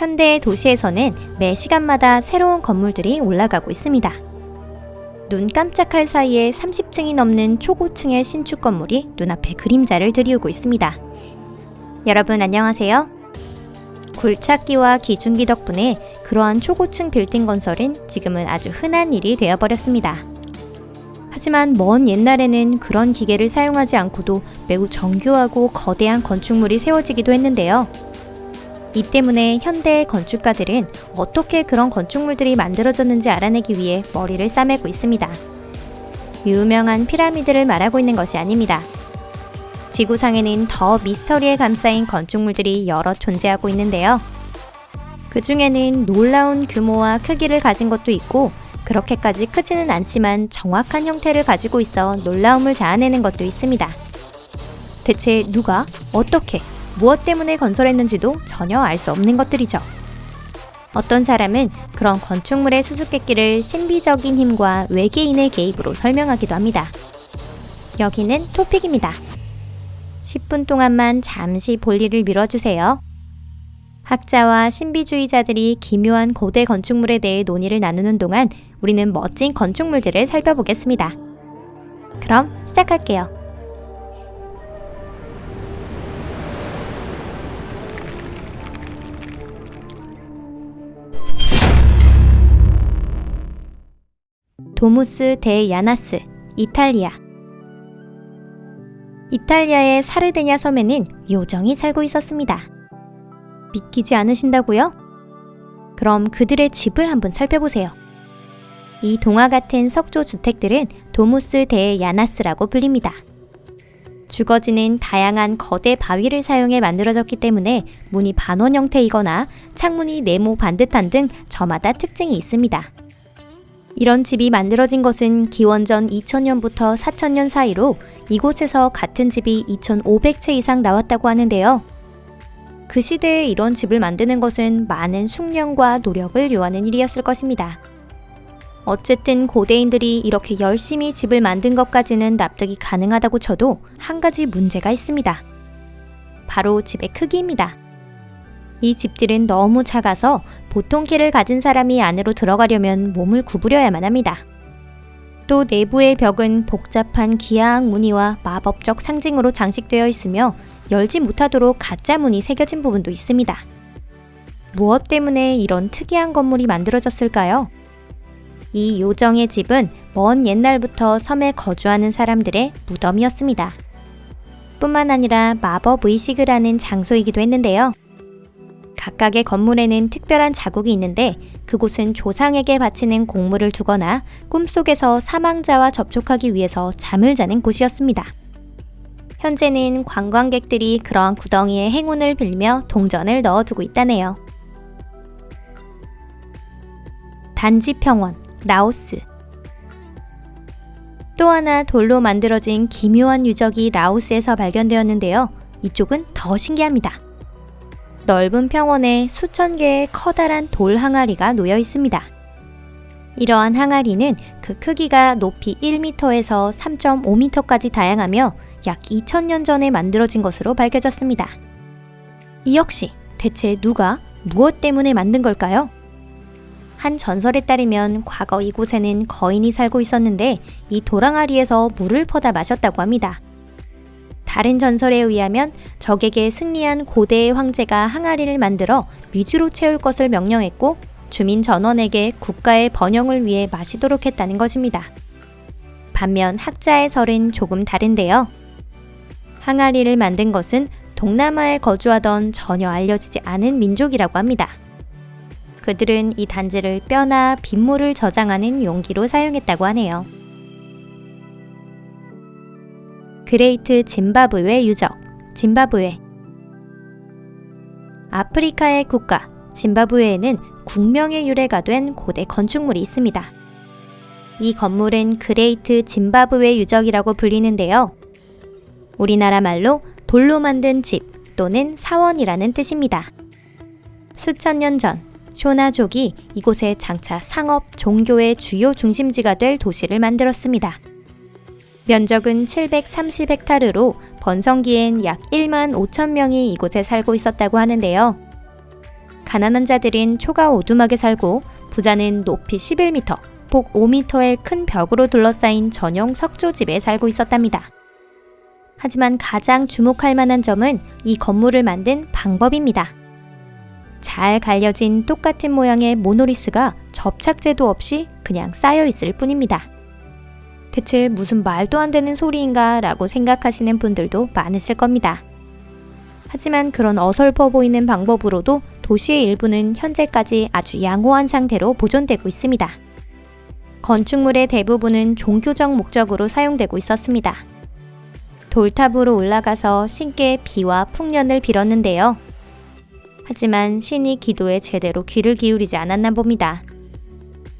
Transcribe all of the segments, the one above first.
현대의 도시에서는 매 시간마다 새로운 건물들이 올라가고 있습니다. 눈 깜짝할 사이에 30층이 넘는 초고층의 신축 건물이 눈앞에 그림자를 들이우고 있습니다. 여러분 안녕하세요. 굴착기와 기중기 덕분에 그러한 초고층 빌딩 건설은 지금은 아주 흔한 일이 되어버렸습니다. 하지만 먼 옛날에는 그런 기계를 사용하지 않고도 매우 정교하고 거대한 건축물이 세워지기도 했는데요. 이 때문에 현대의 건축가들은 어떻게 그런 건축물들이 만들어졌는지 알아내기 위해 머리를 싸매고 있습니다. 유명한 피라미드를 말하고 있는 것이 아닙니다. 지구상에는 더 미스터리에 감싸인 건축물들이 여러 존재하고 있는데요. 그 중에는 놀라운 규모와 크기를 가진 것도 있고 그렇게까지 크지는 않지만 정확한 형태를 가지고 있어 놀라움을 자아내는 것도 있습니다. 대체 누가, 어떻게, 무엇 때문에 건설했는지도 전혀 알 수 없는 것들이죠. 어떤 사람은 그런 건축물의 수수께끼를 신비적인 힘과 외계인의 개입으로 설명하기도 합니다. 여기는 토픽입니다. 10분 동안만 잠시 볼일을 미뤄주세요. 학자와 신비주의자들이 기묘한 고대 건축물에 대해 논의를 나누는 동안 우리는 멋진 건축물들을 살펴보겠습니다. 그럼 시작할게요. 도무스 데 야나스, 이탈리아. 이탈리아의 사르데냐 섬에는 요정이 살고 있었습니다. 믿기지 않으신다고요? 그럼 그들의 집을 한번 살펴보세요. 이 동화 같은 석조 주택들은 도무스 데 야나스라고 불립니다. 주거지는 다양한 거대 바위를 사용해 만들어졌기 때문에 문이 반원 형태이거나 창문이 네모 반듯한 등 저마다 특징이 있습니다. 이런 집이 만들어진 것은 기원전 2000년부터 4000년 사이로 이곳에서 같은 집이 2500채 이상 나왔다고 하는데요. 그 시대에 이런 집을 만드는 것은 많은 숙련과 노력을 요하는 일이었을 것입니다. 어쨌든 고대인들이 이렇게 열심히 집을 만든 것까지는 납득이 가능하다고 쳐도 한 가지 문제가 있습니다. 바로 집의 크기입니다. 이 집들은 너무 작아서 보통 키를 가진 사람이 안으로 들어가려면 몸을 구부려야만 합니다. 또 내부의 벽은 복잡한 기하학 무늬와 마법적 상징으로 장식되어 있으며 열지 못하도록 가짜 문이 새겨진 부분도 있습니다. 무엇 때문에 이런 특이한 건물이 만들어졌을까요? 이 요정의 집은 먼 옛날부터 섬에 거주하는 사람들의 무덤이었습니다. 뿐만 아니라 마법 의식을 하는 장소이기도 했는데요. 각각의 건물에는 특별한 자국이 있는데 그곳은 조상에게 바치는 공물을 두거나 꿈속에서 사망자와 접촉하기 위해서 잠을 자는 곳이었습니다. 현재는 관광객들이 그러한 구덩이에 행운을 빌며 동전을 넣어두고 있다네요. 단지평원, 라오스. 또 하나 돌로 만들어진 기묘한 유적이 라오스에서 발견되었는데요. 이쪽은 더 신기합니다. 넓은 평원에 수천 개의 커다란 돌 항아리가 놓여 있습니다. 이러한 항아리는 그 크기가 높이 1m에서 3.5m까지 다양하며 약 2000년 전에 만들어진 것으로 밝혀졌습니다. 이 역시 대체 누가, 무엇 때문에 만든 걸까요? 한 전설에 따르면 과거 이곳에는 거인이 살고 있었는데 이 돌항아리에서 물을 퍼다 마셨다고 합니다. 다른 전설에 의하면 적에게 승리한 고대의 황제가 항아리를 만들어 위주로 채울 것을 명령했고 주민 전원에게 국가의 번영을 위해 마시도록 했다는 것입니다. 반면 학자의 설은 조금 다른데요. 항아리를 만든 것은 동남아에 거주하던 전혀 알려지지 않은 민족이라고 합니다. 그들은 이 단지를 뼈나 빗물을 저장하는 용기로 사용했다고 하네요. 그레이트 짐바브웨 유적, 짐바브웨. 아프리카의 국가 짐바브웨에는 국명의 유래가 된 고대 건축물이 있습니다. 이 건물은 그레이트 짐바브웨 유적이라고 불리는데요. 우리나라 말로 돌로 만든 집 또는 사원이라는 뜻입니다. 수천 년 전 쇼나족이 이곳에 장차 상업, 종교의 주요 중심지가 될 도시를 만들었습니다. 면적은 730헥타르로 번성기엔 약 1만 5천 명이 이곳에 살고 있었다고 하는데요. 가난한 자들은 초가 오두막에 살고 부자는 높이 11m, 폭 5m의 큰 벽으로 둘러싸인 전용 석조집에 살고 있었답니다. 하지만 가장 주목할 만한 점은 이 건물을 만든 방법입니다. 잘 갈려진 똑같은 모양의 모노리스가 접착제도 없이 그냥 쌓여 있을 뿐입니다. 대체 무슨 말도 안 되는 소리인가 라고 생각하시는 분들도 많으실 겁니다. 하지만 그런 어설퍼 보이는 방법으로도 도시의 일부는 현재까지 아주 양호한 상태로 보존되고 있습니다. 건축물의 대부분은 종교적 목적으로 사용되고 있었습니다. 돌탑으로 올라가서 신께 비와 풍년을 빌었는데요. 하지만 신이 기도에 제대로 귀를 기울이지 않았나 봅니다.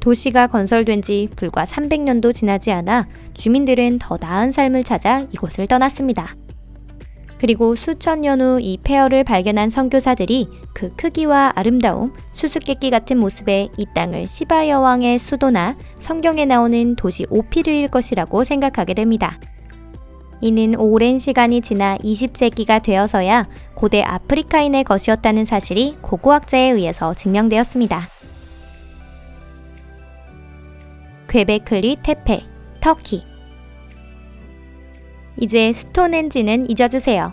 도시가 건설된 지 불과 300년도 지나지 않아 주민들은 더 나은 삶을 찾아 이곳을 떠났습니다. 그리고 수천 년 후 이 폐허를 발견한 선교사들이 그 크기와 아름다움, 수수께끼 같은 모습에 이 땅을 시바 여왕의 수도나 성경에 나오는 도시 오피르일 것이라고 생각하게 됩니다. 이는 오랜 시간이 지나 20세기가 되어서야 고대 아프리카인의 것이었다는 사실이 고고학자에 의해서 증명되었습니다. 괭베클리 테페, 터키. 이제 스톤헨지는 잊어주세요.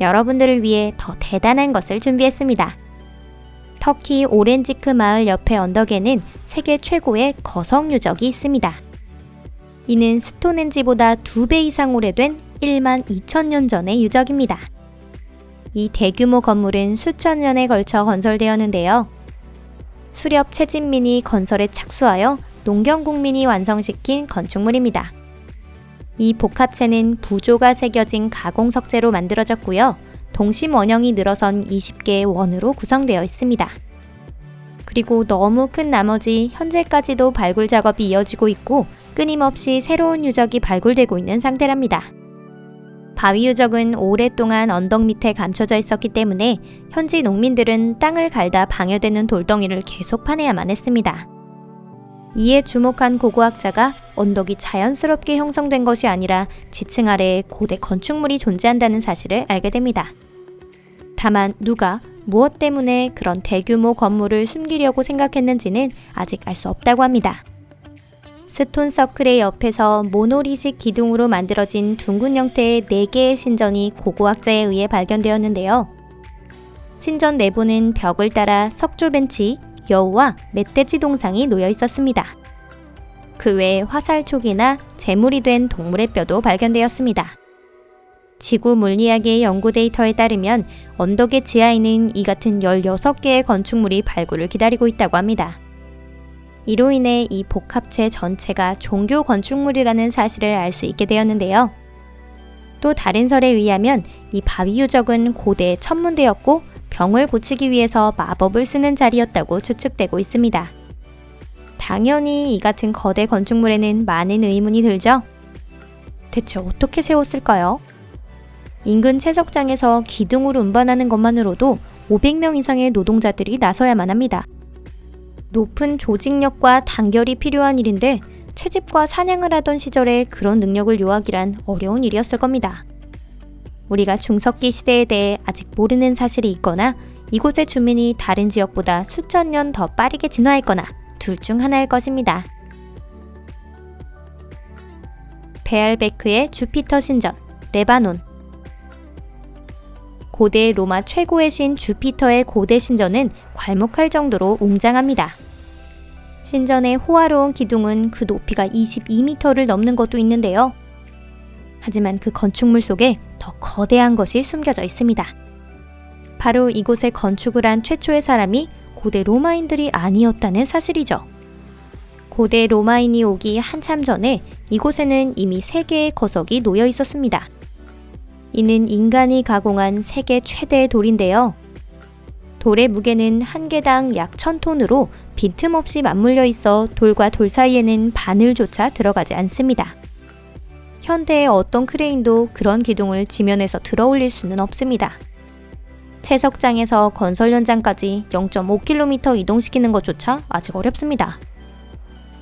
여러분들을 위해 더 대단한 것을 준비했습니다. 터키 오렌지크 마을 옆의 언덕에는 세계 최고의 거성 유적이 있습니다. 이는 스톤헨지보다 2배 이상 오래된 1만 2천년 전의 유적입니다. 이 대규모 건물은 수천 년에 걸쳐 건설되었는데요. 수렵 채진민이 건설에 착수하여 농경국민이 완성시킨 건축물입니다. 이 복합체는 부조가 새겨진 가공석재로 만들어졌고요. 동심 원형이 늘어선 20개의 원으로 구성되어 있습니다. 그리고 너무 큰 나머지 현재까지도 발굴 작업이 이어지고 있고 끊임없이 새로운 유적이 발굴되고 있는 상태랍니다. 바위 유적은 오랫동안 언덕 밑에 감춰져 있었기 때문에 현지 농민들은 땅을 갈다 방해되는 돌덩이를 계속 파내야만 했습니다. 이에 주목한 고고학자가 언덕이 자연스럽게 형성된 것이 아니라 지층 아래에 고대 건축물이 존재한다는 사실을 알게 됩니다. 다만 누가 무엇 때문에 그런 대규모 건물을 숨기려고 생각했는지는 아직 알 수 없다고 합니다. 스톤 서클의 옆에서 모노리식 기둥으로 만들어진 둥근 형태의 4개의 신전이 고고학자에 의해 발견되었는데요. 신전 내부는 벽을 따라 석조 벤치, 여우와 멧돼지 동상이 놓여 있었습니다. 그 외에 화살촉이나 제물이 된 동물의 뼈도 발견되었습니다. 지구 물리학의 연구 데이터에 따르면 언덕의 지하에는 이 같은 16개의 건축물이 발굴을 기다리고 있다고 합니다. 이로 인해 이 복합체 전체가 종교 건축물이라는 사실을 알 수 있게 되었는데요. 또 다른 설에 의하면 이 바위 유적은 고대의 천문대였고 병을 고치기 위해서 마법을 쓰는 자리였다고 추측되고 있습니다. 당연히 이 같은 거대 건축물에는 많은 의문이 들죠? 대체 어떻게 세웠을까요? 인근 채석장에서 기둥으로 운반하는 것만으로도 500명 이상의 노동자들이 나서야만 합니다. 높은 조직력과 단결이 필요한 일인데 채집과 사냥을 하던 시절에 그런 능력을 요하기란 어려운 일이었을 겁니다. 우리가 중석기 시대에 대해 아직 모르는 사실이 있거나 이곳의 주민이 다른 지역보다 수천 년 더 빠르게 진화했거나 둘 중 하나일 것입니다. 베알베크의 주피터 신전, 레바논. 고대 로마 최고의 신 주피터의 고대 신전은 괄목할 정도로 웅장합니다. 신전의 호화로운 기둥은 그 높이가 22m를 넘는 것도 있는데요. 하지만 그 건축물 속에 더 거대한 것이 숨겨져 있습니다. 바로 이곳에 건축을 한 최초의 사람이 고대 로마인들이 아니었다는 사실이죠. 고대 로마인이 오기 한참 전에 이곳에는 이미 3개의 거석이 놓여 있었습니다. 이는 인간이 가공한 세계 최대의 돌인데요. 돌의 무게는 한 개당 약 1000톤으로 빈틈없이 맞물려 있어 돌과 돌 사이에는 바늘조차 들어가지 않습니다. 현대의 어떤 크레인도 그런 기둥을 지면에서 들어 올릴 수는 없습니다. 채석장에서 건설 현장까지 0.5km 이동시키는 것조차 아직 어렵습니다.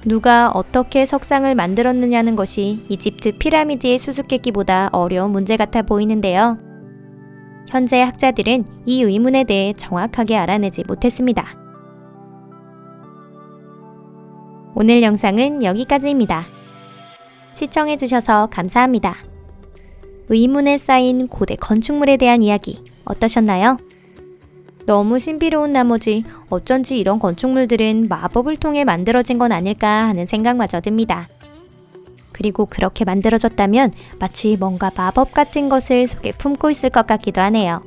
누가 어떻게 석상을 만들었느냐는 것이 이집트 피라미드의 수수께끼보다 어려운 문제 같아 보이는데요. 현재 학자들은 이 의문에 대해 정확하게 알아내지 못했습니다. 오늘 영상은 여기까지입니다. 시청해주셔서 감사합니다. 의문에 쌓인 고대 건축물에 대한 이야기 어떠셨나요? 너무 신비로운 나머지 어쩐지 이런 건축물들은 마법을 통해 만들어진 건 아닐까 하는 생각마저 듭니다. 그리고 그렇게 만들어졌다면 마치 뭔가 마법 같은 것을 속에 품고 있을 것 같기도 하네요.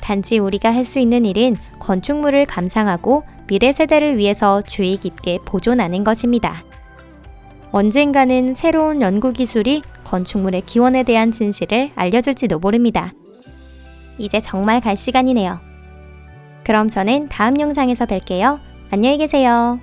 단지 우리가 할 수 있는 일은 건축물을 감상하고 미래 세대를 위해서 주의 깊게 보존하는 것입니다. 언젠가는 새로운 연구 기술이 건축물의 기원에 대한 진실을 알려줄지도 모릅니다. 이제 정말 갈 시간이네요. 그럼 저는 다음 영상에서 뵐게요. 안녕히 계세요.